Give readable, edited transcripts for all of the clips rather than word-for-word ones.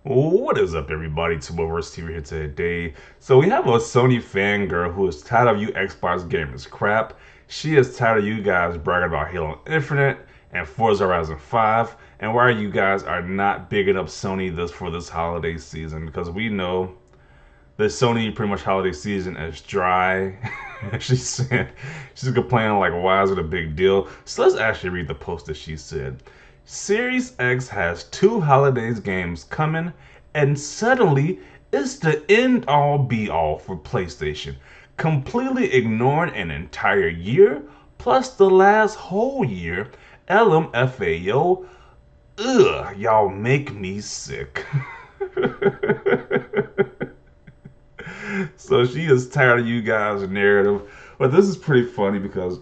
What is up, everybody? Tuboverse TV here today. So we have a Sony fangirl who is tired of you Xbox gamers crap. She is tired of you guys bragging about Halo Infinite and Forza Horizon 5, and why you guys are not bigging up Sony for this holiday season, because we know the Sony pretty much holiday season is dry. She's saying, she's complaining like, why is it a big deal? So let's actually read the post that she said. Series X has two holidays games coming, and suddenly it's the end all be all for PlayStation, completely ignoring an entire year plus the last whole year. LMFAO, ugh, y'all make me sick. So she is tired of you guys' narrative. But this is pretty funny because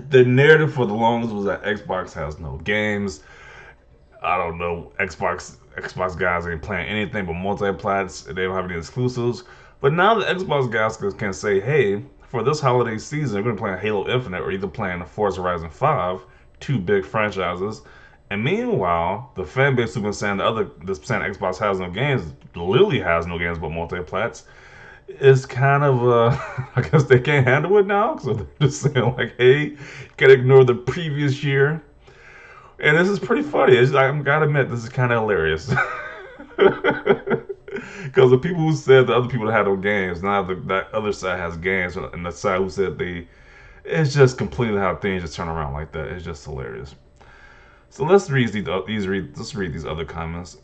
the narrative for the longest was that Xbox has no games. I don't know, Xbox guys ain't playing anything but multiplats. They don't have any exclusives. But now the Xbox guys can say, hey, for this holiday season, we're gonna play Halo Infinite or either playing Forza Horizon 5, two big franchises. And meanwhile, the fan base who's been saying this saying Xbox has no games, literally has no games but multiplats, is kind of I guess they can't handle it now. So they're just saying like, hey, you can ignore the previous year. And this is pretty funny. I'm gotta admit, this is kind of hilarious. Because the people who said the other people that had no games, now that other side has games, and the side who said it's just completely how things just turn around like that. It's just hilarious. So let's read these other comments.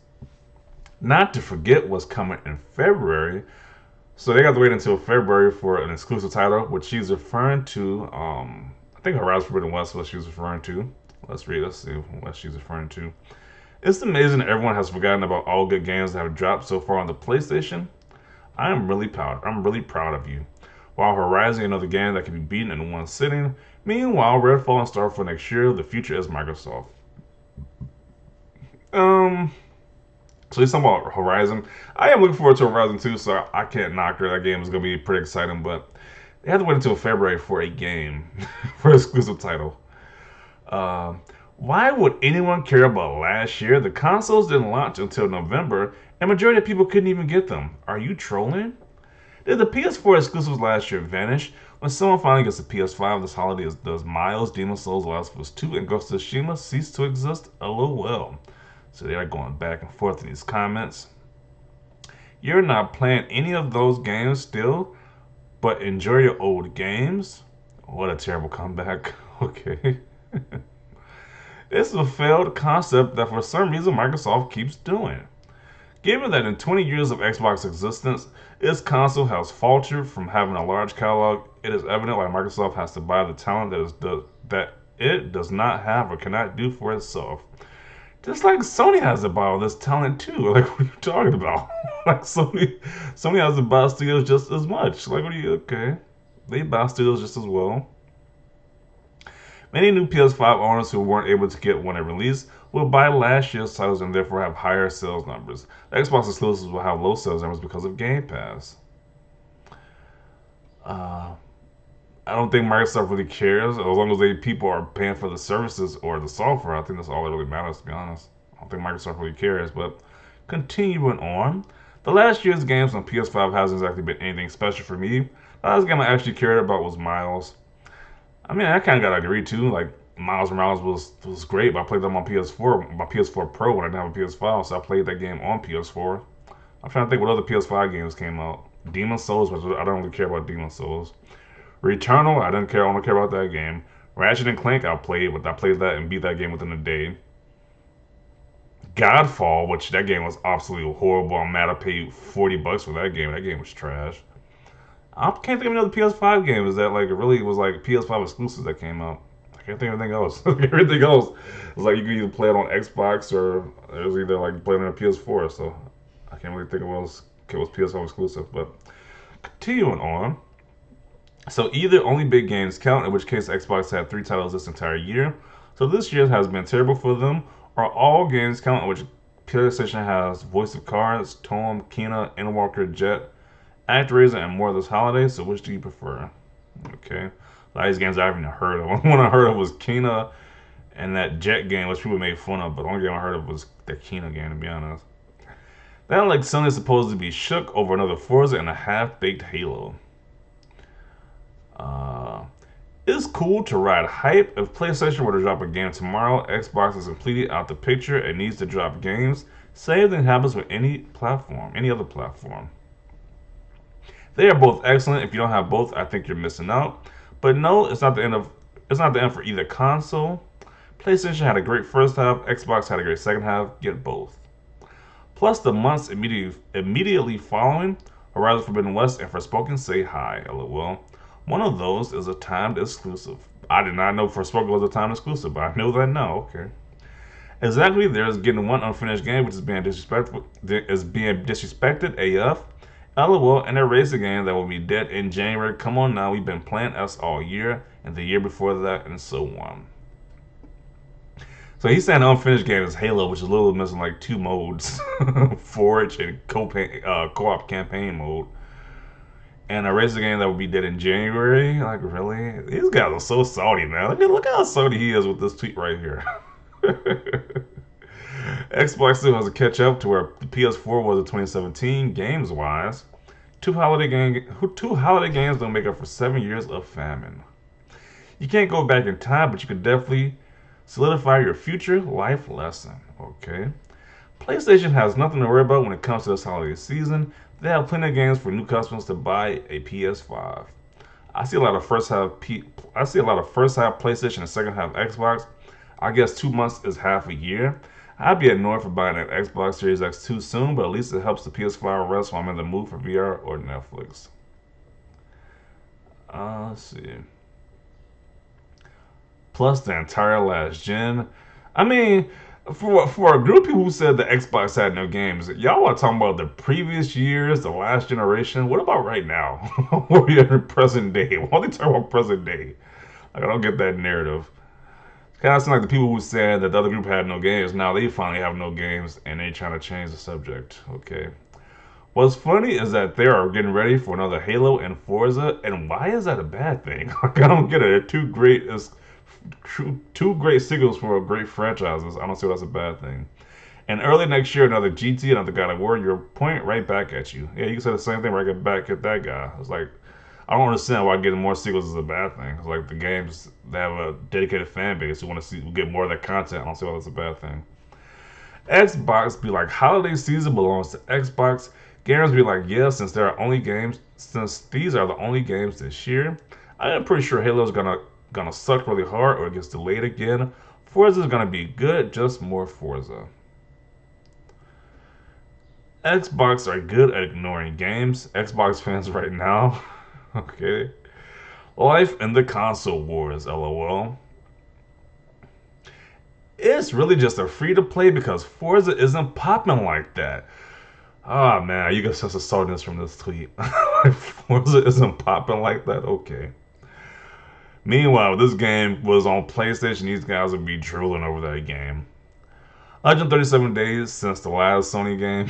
Not to forget what's coming in February. So they got to wait until February for an exclusive title, which she's referring to. I think Horizon Forbidden West is what she was referring to. Let's see what she's referring to. It's amazing that everyone has forgotten about all good games that have dropped so far on the PlayStation. I am really proud. I'm really proud of you. While Horizon is another game that can be beaten in one sitting, meanwhile Redfall and Starfield next year, the future is Microsoft. Um, so he's talking about Horizon. I am looking forward to Horizon 2, so I can't knock her. That game is gonna be pretty exciting, but they have to wait until February for a game for an exclusive title. Uh, why would anyone care about last year? The consoles didn't launch until November, and majority of people couldn't even get them. Are you trolling? Did the PS4 exclusives last year vanish? When someone finally gets a PS5 this holiday, does Miles, Demon Souls, Last of Us 2, and Ghost of Tsushima cease to exist? LOL. So they are going back and forth in these comments. You're not playing any of those games still, but enjoy your old games? What a terrible comeback. Okay. This is a failed concept that for some reason Microsoft keeps doing. Given that in 20 years of Xbox existence, its console has faltered from having a large catalog, it is evident why Microsoft has to buy the talent that it does not have or cannot do for itself. Just like Sony has to buy all this talent too. Like, what are you talking about? Like Sony has to buy studios just as much. Like, what are you? Okay, they buy studios just as well. Many new PS5 owners who weren't able to get one at release will buy last year's titles and therefore have higher sales numbers. The Xbox exclusives will have low sales numbers because of Game Pass. Uh, I don't think Microsoft really cares as long as people are paying for the services or the software. I think that's all that really matters, to be honest. I don't think Microsoft really cares. But continuing on, the last year's games on PS5 hasn't exactly been anything special for me. The last game I actually cared about was Miles. I mean, I kind of got to agree too. Like Miles Morales was great, but I played them on PS4, my PS4 Pro when I didn't have a PS5, so I played that game on PS4. I'm trying to think what other PS5 games came out. Demon Souls, which I don't really care about Demon Souls. Returnal, I didn't care. I don't care about that game. Ratchet and Clank, I played, but I played that and beat that game within a day. Godfall, which that game was absolutely horrible. I'm mad I paid $40 for that game. That game was trash. I can't think of another PS5 game is that like it really was like PS5 exclusives that came out. I can't think of anything else. Everything else was like you could either play it on Xbox or it was either like playing on a PS4. So I can't really think of what else it was PS5 exclusive. But continuing on, so either only big games count, in which case Xbox had three titles this entire year. So this year has been terrible for them, or all games count, in which PlayStation has Voice of Cards, Tom, Kena, Endwalker, Jet, ActRaiser, and more this holiday. So which do you prefer? Okay. A lot of these games I haven't heard of. One I heard of was Kena and that Jet game, which people made fun of, but the only game I heard of was the Kena game, to be honest. That like Sony is supposed to be shook over another Forza and a half-baked Halo. Uh, it's cool to ride hype. If PlayStation were to drop a game tomorrow, Xbox is completely out the picture and needs to drop games. Same thing happens with any platform, any other platform. They are both excellent. If you don't have both, I think you're missing out. But no, it's not the end for either console. PlayStation had a great first half, Xbox had a great second half. Get both. Plus, the months immediately following, Horizon Forbidden West and Forspoken say hi, lol. One of those is a timed exclusive. I did not know Forspoken was a timed exclusive, but I know that now. Okay. Exactly, there's getting one unfinished game which is being disrespected AF. LOL, and a racing game that will be dead in January. Come on now, we've been playing us all year, and the year before that, and so on. So he's saying the unfinished game is Halo, which is a little missing like two modes, Forge and co-op campaign mode. And a racing game that will be dead in January. Like really, these guys are so salty, man. Look how salty he is with this tweet right here. Xbox still has to catch up to where the PS4 was in 2017 games wise. Two holiday games don't make up for 7 years of famine. You can't go back in time, but you could definitely solidify your future life lesson. Okay. PlayStation has nothing to worry about when it comes to this holiday season. They have plenty of games for new customers to buy a PS5. I see a lot of first half PlayStation and second half Xbox. I guess 2 months is half a year. I'd be annoyed for buying an Xbox Series X too soon, but at least it helps the PS5 rest while I'm in the mood for VR or Netflix. Let's see. Plus the entire last gen. I mean, for a group of people who said the Xbox had no games, y'all are talking about the previous years, the last generation. What about right now? We're in present day. Why are they talking about present day? Like I don't get that narrative. It's kind of seems like the people who said that the other group had no games, now they finally have no games and they trying to change the subject. Okay. What's funny is that they are getting ready for another Halo and Forza, and why is that a bad thing? Like I don't get it. They're two great sequels for great franchises. I don't see that's a bad thing. And early next year, another GT, another God of War. You're pointing right back at you. Yeah, you can say the same thing right back at that guy. It's like I don't understand why getting more sequels is a bad thing. It's like the games they have a dedicated fan base who want to see get more of that content. I don't see why that's a bad thing. Xbox be like holiday season belongs to Xbox. Gamers be like, yeah, since these are the only games this year, I am pretty sure Halo's gonna suck really hard or it gets delayed again. Forza's gonna be good, just more Forza. Xbox are good at ignoring games. Xbox fans right now. Okay. Life in the console wars, lol. It's really just a free to play because Forza isn't popping like that. Ah man, you get such a saltiness from this tweet. Forza isn't popping like that? Okay. Meanwhile, this game was on PlayStation. These guys would be drooling over that game. 137 days since the last Sony game.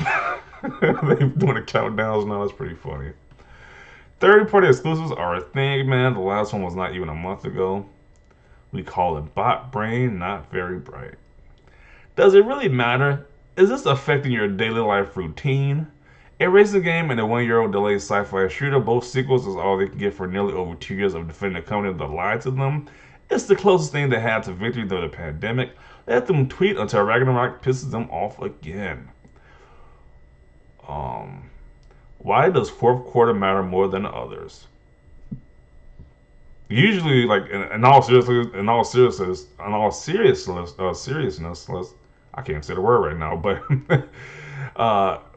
They're doing the countdowns now. That's pretty funny. Third-party exclusives are a thing, man. The last one was not even a month ago. We call it bot brain, not very bright. Does it really matter? Is this affecting your daily life routine? A racing game and a 1-year-old delayed sci-fi shooter, both sequels, is all they can get for nearly over 2 years of defending a company that lied to them. It's the closest thing they had to victory during the pandemic. Let them tweet until Ragnarok pisses them off again. Why does fourth quarter matter more than others? Usually, like in all seriousness, I can't say the word right now, but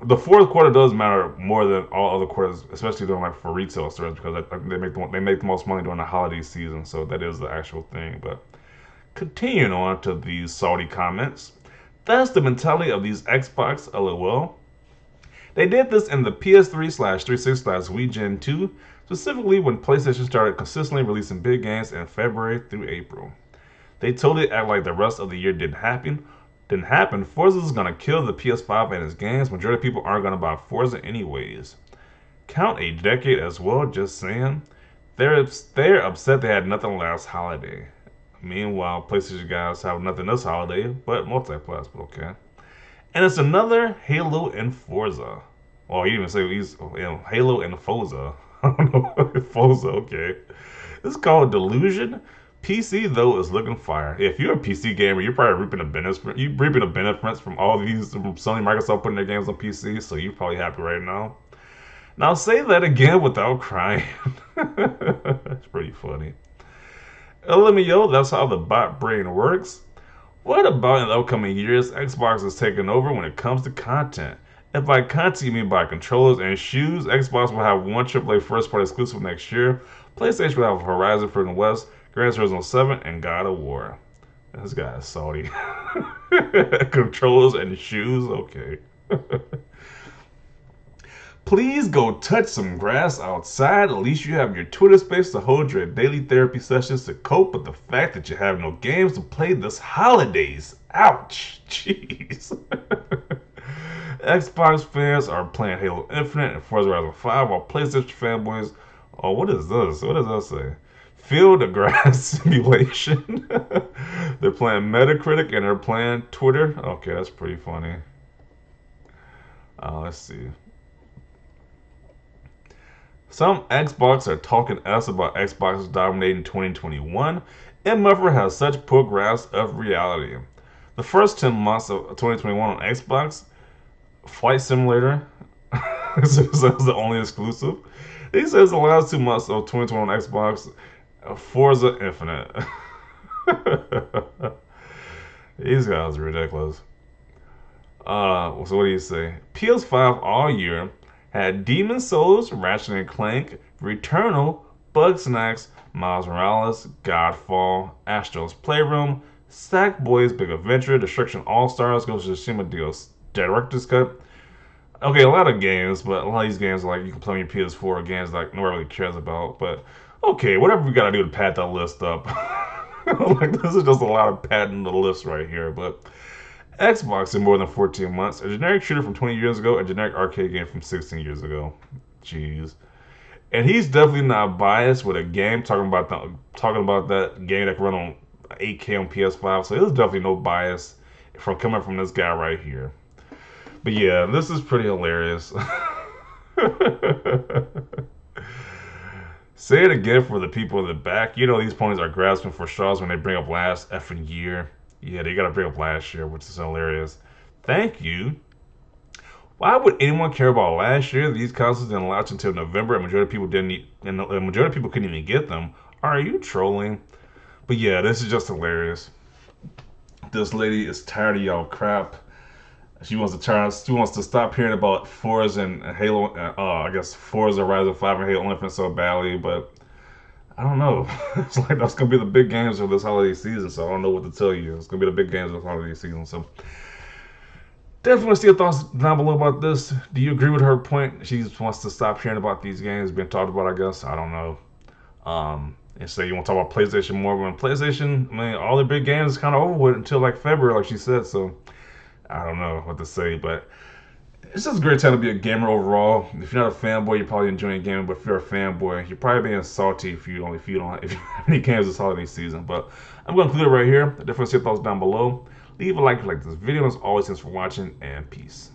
the fourth quarter does matter more than all other quarters, especially during like for retail stores because they make the most money during the holiday season, so that is the actual thing. But continuing on to these salty comments, that's the mentality of these Xbox. LOL. They did this in the PS3/360/Wii Gen 2, specifically when PlayStation started consistently releasing big games in February through April. They totally act like the rest of the year didn't happen. Forza is gonna kill the PS5 and its games. Majority of people aren't gonna buy Forza anyways. Count a decade as well, just saying. They're upset they had nothing last holiday. Meanwhile, PlayStation guys have nothing this holiday but multiplayer, but okay. And it's another Halo and Forza. Well, he didn't even say he's Halo and Forza. I don't know. Forza, okay. This is called Delusion. PC though is looking fire. If you're a PC gamer, you're probably reaping the benefits. You reaping the benefits from all these from Sony, Microsoft putting their games on PC. So you're probably happy right now. Now say that again without crying. It's pretty funny. LMAO, that's how the bot brain works. What about in the upcoming years, Xbox is taking over when it comes to content? If by content you mean by controllers and shoes, Xbox will have one AAA first-party exclusive next year. PlayStation will have Horizon Forbidden West, Gran Turismo 7, and God of War. This guy is salty. Controllers and shoes? Okay. Please go touch some grass outside. At least you have your Twitter space to hold your daily therapy sessions to cope with the fact that you have no games to play this holidays. Ouch. Jeez. Xbox fans are playing Halo Infinite and Forza Horizon 5 while PlayStation fanboys, oh, what is this? What does that say? Field of Grass Simulation. They're playing Metacritic and they're playing Twitter. Okay, that's pretty funny. Let's see. Some Xbox are talking us about Xbox dominating 2021, and Muffer has such poor grasp of reality. The first 10 months of 2021 on Xbox, Flight Simulator is the only exclusive. He says the last 2 months of 2021 on Xbox, Forza Infinite. These guys are ridiculous. So what do you say? PS5 all year had Demon Souls, Ratchet and Clank, Returnal, Bugsnax, Miles Morales, Godfall, Astro's Playroom, Sackboy's Big Adventure, Destruction All Stars, Ghost of Tsushima Deals Director's Cut. Okay, a lot of games, but a lot of these games are like you can play on your PS4 games like nobody really cares about. But okay, whatever we gotta do to pad that list up. Like this is just a lot of padding the list right here, but. Xbox in more than 14 months, a generic shooter from 20 years ago, a generic arcade game from 16 years ago. Jeez. And he's definitely not biased with a game talking about that game that can run on 8K on PS5. So there's definitely no bias coming from this guy right here. But yeah, this is pretty hilarious. Say it again for the people in the back. You know these ponies are grasping for straws when they bring up last effing year. Yeah, they gotta bring up last year, which is hilarious. Thank you. Why would anyone care about last year? These consoles didn't launch until November, and majority of people didn't need, and the majority of people couldn't even get them. Are you trolling? But yeah, this is just hilarious. This lady is tired of y'all crap. She wants to stop hearing about Forza and Halo. I guess Forza Horizon 5 and Halo Infinite so badly, but I don't know. It's like that's gonna be the big games of this holiday season, so I don't know what to tell you. It's gonna be the big games of this holiday season. So definitely want to see your thoughts down below about this. Do you agree with her point? She just wants to stop hearing about these games being talked about, I guess. I don't know. And say you want to talk about PlayStation more, when PlayStation, I mean, all the big games is kind of over with until like February, like she said. So I don't know what to say, but it's just a great time to be a gamer overall. If you're not a fanboy, you're probably enjoying gaming. But if you're a fanboy, you're probably being salty if you don't have any games this holiday season. But I'm going to conclude it right here. Definitely see your thoughts down below. Leave a like if you like this video. As always, thanks for watching and peace.